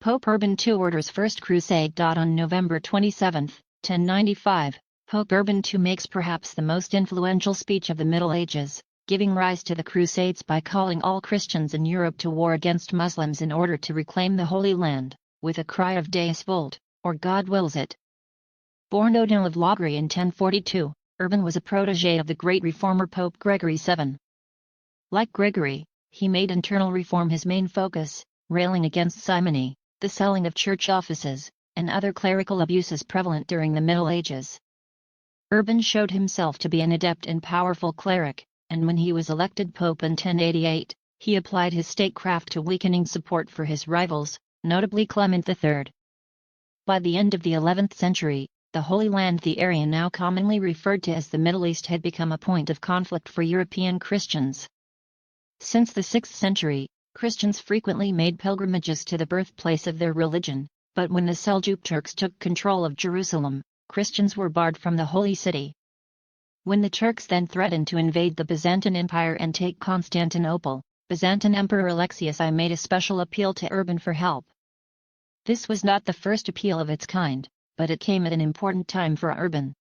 Pope Urban II orders First Crusade. On November 27, 1095, Pope Urban II makes perhaps the most influential speech of the Middle Ages, giving rise to the Crusades by calling all Christians in Europe to war against Muslims in order to reclaim the Holy Land, with a cry of Deus vult, or God wills it. Born Odo of Lagery in 1042, Urban was a protege of the great reformer Pope Gregory VII. Like Gregory, he made internal reform his main focus, railing against simony, the selling of church offices, and other clerical abuses prevalent during the Middle Ages. Urban showed himself to be an adept and powerful cleric, and when he was elected pope in 1088, he applied his statecraft to weakening support for his rivals, notably Clement III. By the end of the 11th century, the Holy Land, the area now commonly referred to as the Middle East, had become a point of conflict for European Christians. Since the 6th century, Christians frequently made pilgrimages to the birthplace of their religion, but when the Seljuk Turks took control of Jerusalem, Christians were barred from the Holy City. When the Turks then threatened to invade the Byzantine Empire and take Constantinople, Byzantine Emperor Alexius I made a special appeal to Urban for help. This was not the first appeal of its kind, but it came at an important time for Urban.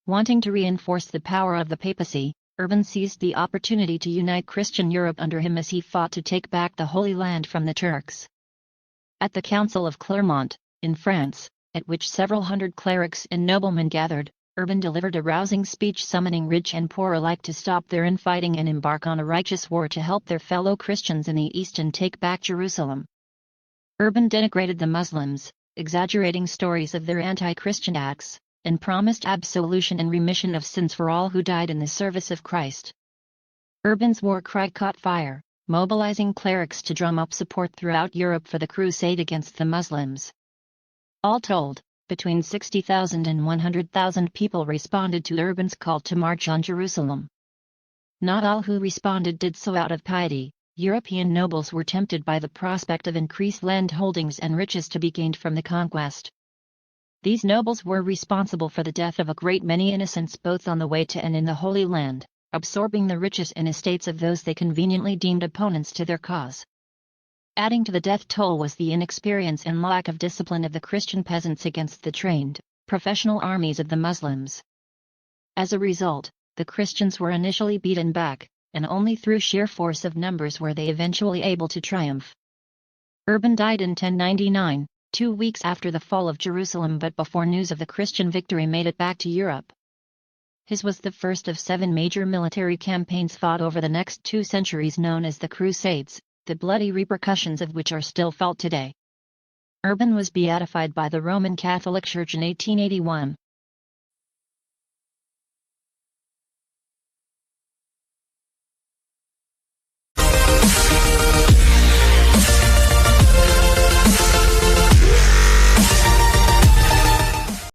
Wanting to reinforce the power of the papacy, Urban seized the opportunity to unite Christian Europe under him as he fought to take back the Holy Land from the Turks. At the Council of Clermont, in France, at which several hundred clerics and noblemen gathered, Urban delivered a rousing speech summoning rich and poor alike to stop their infighting and embark on a righteous war to help their fellow Christians in the East and take back Jerusalem. Urban denigrated the Muslims, exaggerating stories of their anti-Christian acts, and promised absolution and remission of sins for all who died in the service of Christ. Urban's war cry caught fire, mobilizing clerics to drum up support throughout Europe for the crusade against the Muslims. All told, between 60,000 and 100,000 people responded to Urban's call to march on Jerusalem. Not all who responded did so out of piety. European nobles were tempted by the prospect of increased land holdings and riches to be gained from the conquest. These nobles were responsible for the death of a great many innocents both on the way to and in the Holy Land, absorbing the riches and estates of those they conveniently deemed opponents to their cause. Adding to the death toll was the inexperience and lack of discipline of the Christian peasants against the trained, professional armies of the Muslims. As a result, the Christians were initially beaten back, and only through sheer force of numbers were they eventually able to triumph. Urban died in 1099, 2 weeks after the fall of Jerusalem, but before news of the Christian victory made it back to Europe. His was the first of 7 major military campaigns fought over the next 2 centuries known as the Crusades, the bloody repercussions of which are still felt today. Urban was beatified by the Roman Catholic Church in 1881,